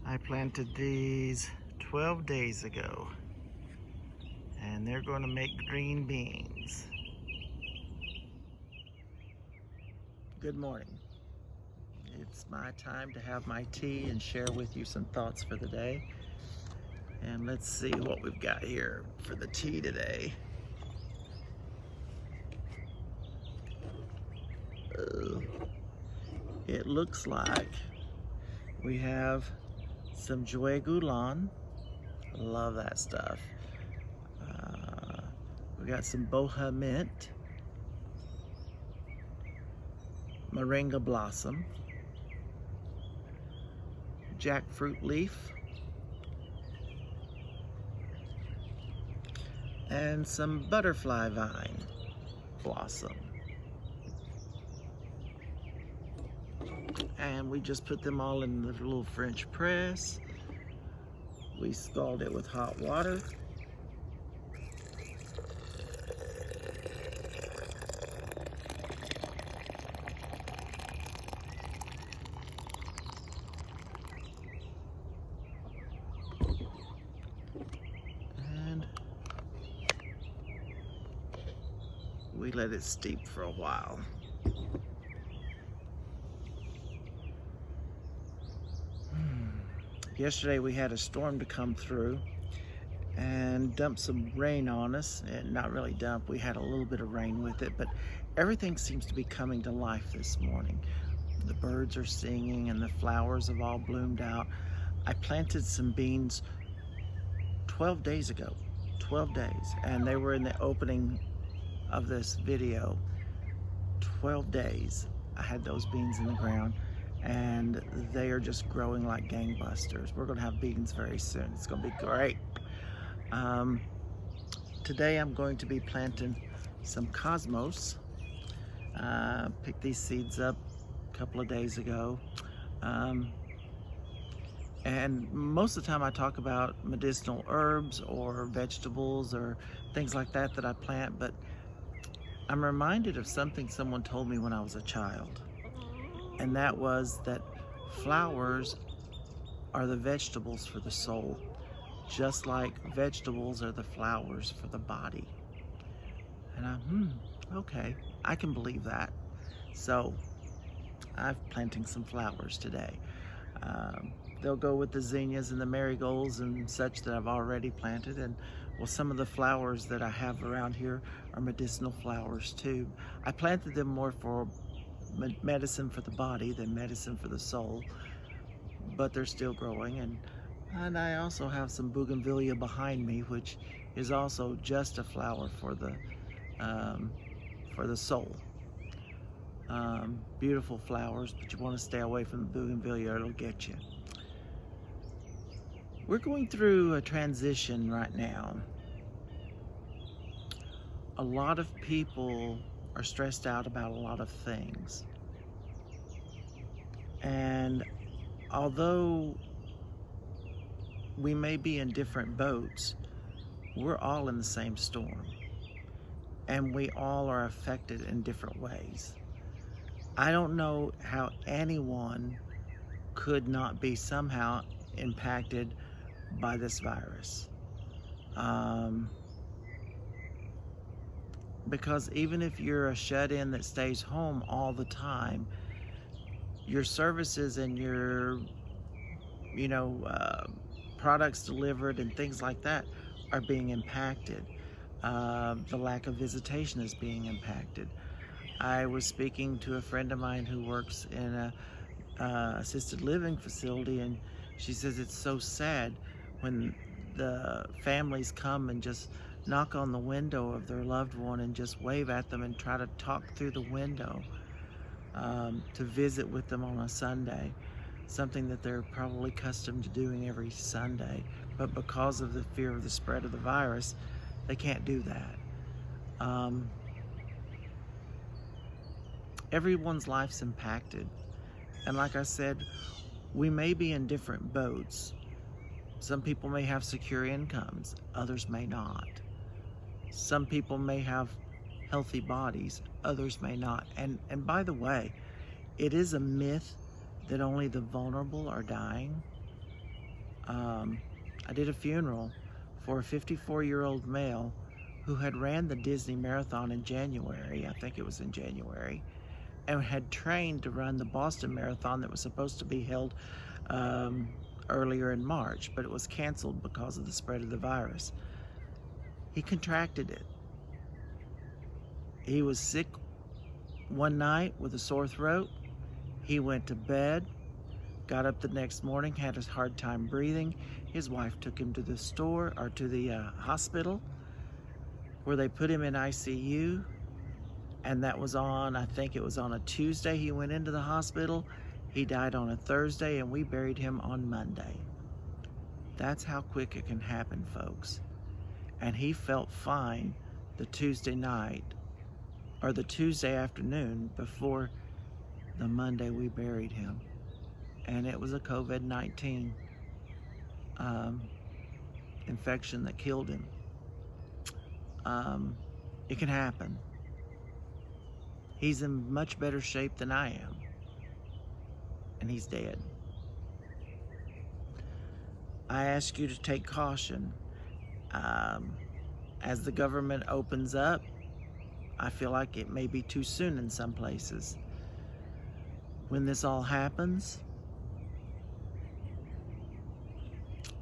I planted these 12 days ago, and they're going to make green beans. Good morning. It's my time to have my tea and share with you some thoughts for the day. And let's see what we've got here for the tea today. It looks like we have some Joie Goulan. Love that stuff. We got some Boha Mint, Moringa Blossom, Jackfruit Leaf, and some Butterfly Vine Blossom. And we just put them all in the little French press. We scald it with hot water. And we let it steep for a while. Yesterday we had a storm to come through and dump some rain on us. And not really dump, we had a little bit of rain with it, but everything seems to be coming to life this morning. The birds are singing and the flowers have all bloomed out. I planted some beans 12 days ago, 12 days, and they were in the opening of this video. 12 days I had those beans in the ground, and they are just growing like gangbusters. We're gonna have beans very soon. It's gonna be great. Today I'm going to be planting some cosmos. Picked these seeds up a couple of days ago. And most of the time I talk about medicinal herbs or vegetables or things like that that I plant, but I'm reminded of something someone told me when I was a child. And that was that flowers are the vegetables for the soul, just like vegetables are the flowers for the body. And okay, I can believe that. So I'm planting some flowers today. They'll go with the zinnias and the marigolds and such that I've already planted. And well, some of the flowers that I have around here are medicinal flowers too. I planted them more for medicine for the body than medicine for the soul, but they're still growing. And I also have some bougainvillea behind me, which is also just a flower for the soul. Beautiful flowers, but you want to stay away from the bougainvillea or it'll get you. We're going through a transition right now. A lot of people are stressed out about a lot of things. And although we may be in different boats, we're all in the same storm. And we all are affected in different ways. I don't know how anyone could not be somehow impacted by this virus. Because even if you're a shut-in that stays home all the time, your services and your products delivered and things like that are being impacted. The lack of visitation is being impacted. I was speaking to a friend of mine who works in a assisted living facility, and she says it's so sad when the families come and just knock on the window of their loved one and just wave at them and try to talk through the window to visit with them on a Sunday, something that they're probably accustomed to doing every Sunday, but because of the fear of the spread of the virus, they can't do that. Everyone's life's impacted, and like I said, we may be in different boats. Some people may have secure incomes, others may not. Some people may have healthy bodies, others may not. And by the way, it is a myth that only the vulnerable are dying. Um, I did a funeral for a 54-year-old male who had ran the Disney Marathon in January, I think it was in January, and had trained to run the Boston Marathon that was supposed to be held um, earlier in March, but it was canceled because of the spread of the virus. He contracted it. He was sick one night with a sore throat. He went to bed, got up the next morning, had a hard time breathing. His wife took him to the hospital, where they put him in ICU. And that was on, I think it was on a Tuesday he went into the hospital. He died on a Thursday, and we buried him on Monday. That's how quick it can happen, folks. And he felt fine the Tuesday night, or the Tuesday afternoon before the Monday we buried him. And it was a COVID-19 infection that killed him. It can happen. He's in much better shape than I am, and he's dead. I ask you to take caution. As the government opens up, I feel like it may be too soon in some places. When this all happens,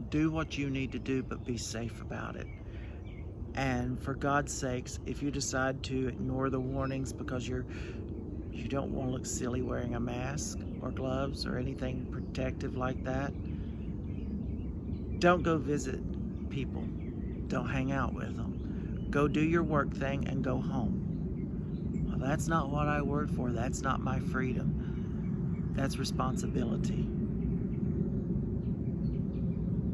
do what you need to do, but be safe about it. And for God's sakes, if you decide to ignore the warnings because you don't want to look silly wearing a mask or gloves or anything protective like that, don't go visit people. Don't hang out with them. Go do your work thing and go home. Well, that's not what I work for. That's not my freedom. That's responsibility.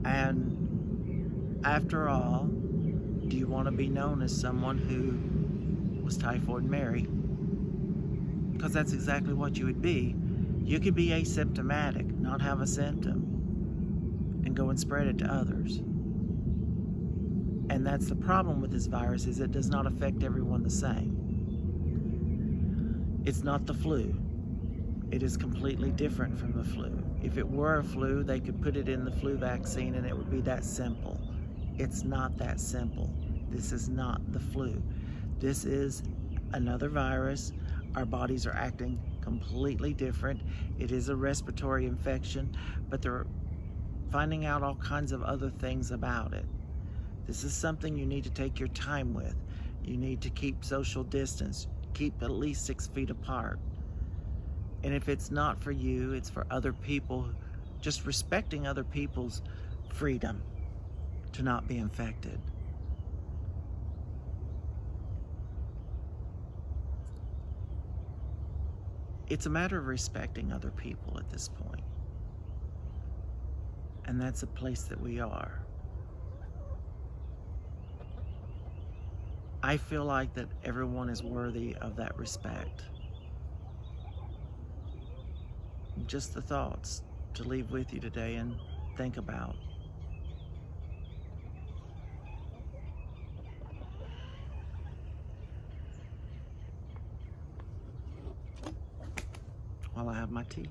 And after all, do you want to be known as someone who was Typhoid Mary? Because that's exactly what you would be. You could be asymptomatic, not have a symptom, and go and spread it to others. And that's the problem with this virus, is it does not affect everyone the same. It's not the flu. It is completely different from the flu. If it were a flu, they could put it in the flu vaccine and it would be that simple. It's not that simple. This is not the flu. This is another virus. Our bodies are acting completely different. It is a respiratory infection, but they're finding out all kinds of other things about it. This is something you need to take your time with. You need to keep social distance. Keep at least 6 feet apart. And if it's not for you, it's for other people. Just respecting other people's freedom to not be infected. It's a matter of respecting other people at this point. And that's a place that we are. I feel like that everyone is worthy of that respect. Just the thoughts to leave with you today and think about. While I have my tea.